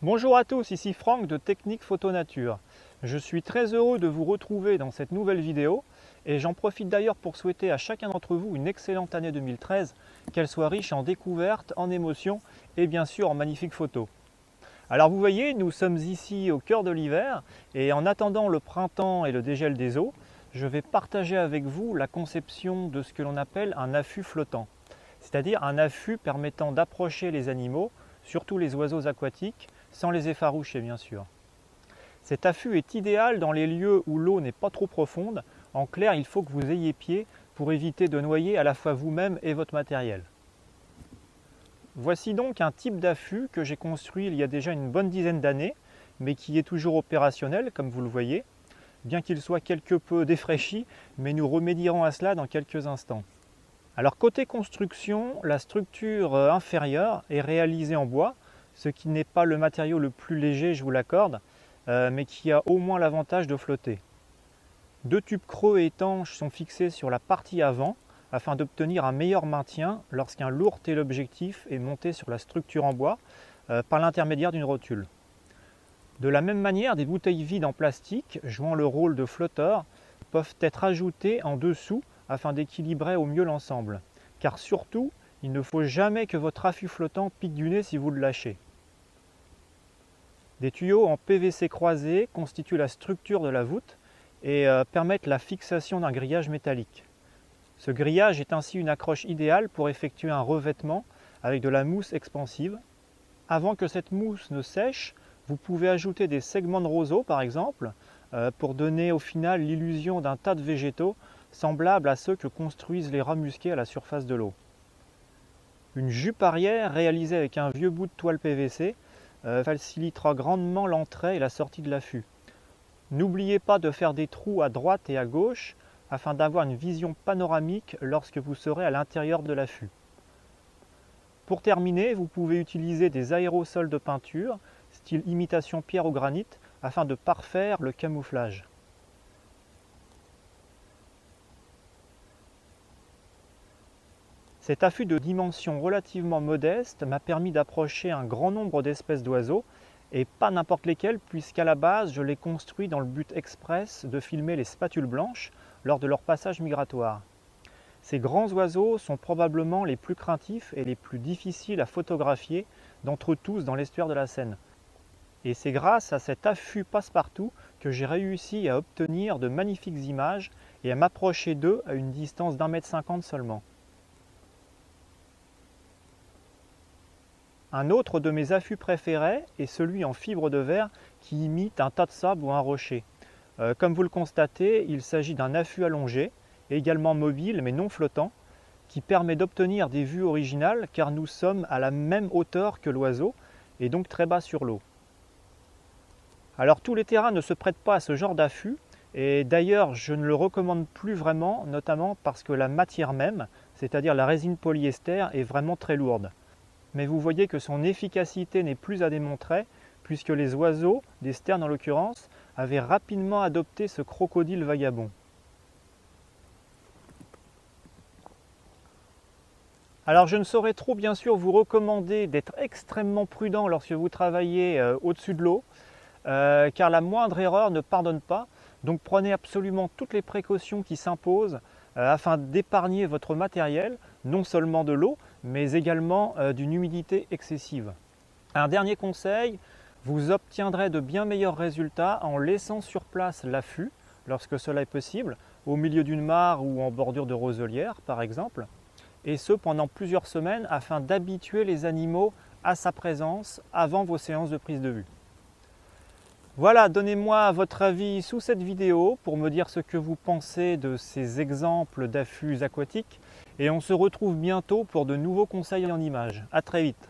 Bonjour à tous, ici Franck de Technique Photo Nature. Je suis très heureux de vous retrouver dans cette nouvelle vidéo et j'en profite d'ailleurs pour souhaiter à chacun d'entre vous une excellente année 2013, qu'elle soit riche en découvertes, en émotions et bien sûr en magnifiques photos. Alors vous voyez, nous sommes ici au cœur de l'hiver et en attendant le printemps et le dégel des eaux, je vais partager avec vous la conception de ce que l'on appelle un affût flottant, c'est-à-dire un affût permettant d'approcher les animaux, surtout les oiseaux aquatiques, sans les effaroucher bien sûr. Cet affût est idéal dans les lieux où l'eau n'est pas trop profonde. En clair, il faut que vous ayez pied pour éviter de noyer à la fois vous-même et votre matériel. Voici donc un type d'affût que j'ai construit il y a déjà une bonne dizaine d'années, mais qui est toujours opérationnel comme vous le voyez, bien qu'il soit quelque peu défraîchi, mais nous remédierons à cela dans quelques instants. Alors côté construction, la structure inférieure est réalisée en bois, ce qui n'est pas le matériau le plus léger, je vous l'accorde, mais qui a au moins l'avantage de flotter. Deux tubes creux et étanches sont fixés sur la partie avant afin d'obtenir un meilleur maintien lorsqu'un lourd téléobjectif est monté sur la structure en bois par l'intermédiaire d'une rotule. De la même manière, des bouteilles vides en plastique jouant le rôle de flotteur peuvent être ajoutées en dessous afin d'équilibrer au mieux l'ensemble. Car surtout, il ne faut jamais que votre affût flottant pique du nez si vous le lâchez. Des tuyaux en PVC croisés constituent la structure de la voûte et permettent la fixation d'un grillage métallique. Ce grillage est ainsi une accroche idéale pour effectuer un revêtement avec de la mousse expansive. Avant que cette mousse ne sèche, vous pouvez ajouter des segments de roseau par exemple pour donner au final l'illusion d'un tas de végétaux semblables à ceux que construisent les rats musqués à la surface de l'eau. Une jupe arrière réalisée avec un vieux bout de toile PVC facilitera grandement l'entrée et la sortie de l'affût. N'oubliez pas de faire des trous à droite et à gauche afin d'avoir une vision panoramique lorsque vous serez à l'intérieur de l'affût. Pour terminer, vous pouvez utiliser des aérosols de peinture, style imitation pierre au granit, afin de parfaire le camouflage. Cet affût de dimension relativement modeste m'a permis d'approcher un grand nombre d'espèces d'oiseaux, et pas n'importe lesquels, puisqu'à la base je l'ai construit dans le but express de filmer les spatules blanches lors de leur passage migratoire. Ces grands oiseaux sont probablement les plus craintifs et les plus difficiles à photographier d'entre tous dans l'estuaire de la Seine. Et c'est grâce à cet affût passe-partout que j'ai réussi à obtenir de magnifiques images et à m'approcher d'eux à une distance d'1,50 m seulement. Un autre de mes affûts préférés est celui en fibre de verre qui imite un tas de sable ou un rocher. Comme vous le constatez, il s'agit d'un affût allongé, également mobile mais non flottant, qui permet d'obtenir des vues originales car nous sommes à la même hauteur que l'oiseau et donc très bas sur l'eau. Alors tous les terrains ne se prêtent pas à ce genre d'affût et d'ailleurs je ne le recommande plus vraiment, notamment parce que la matière même, c'est-à-dire la résine polyester, est vraiment très lourde. Mais vous voyez que son efficacité n'est plus à démontrer puisque les oiseaux, des sternes en l'occurrence, avaient rapidement adopté ce crocodile vagabond. Alors je ne saurais trop bien sûr vous recommander d'être extrêmement prudent lorsque vous travaillez au-dessus de l'eau, car la moindre erreur ne pardonne pas, donc prenez absolument toutes les précautions qui s'imposent afin d'épargner votre matériel, non seulement de l'eau, mais également d'une humidité excessive. Un dernier conseil, vous obtiendrez de bien meilleurs résultats en laissant sur place l'affût, lorsque cela est possible, au milieu d'une mare ou en bordure de roselière par exemple, et ce pendant plusieurs semaines afin d'habituer les animaux à sa présence avant vos séances de prise de vue. Voilà, donnez-moi votre avis sous cette vidéo pour me dire ce que vous pensez de ces exemples d'affûts aquatiques et on se retrouve bientôt pour de nouveaux conseils en images. À très vite.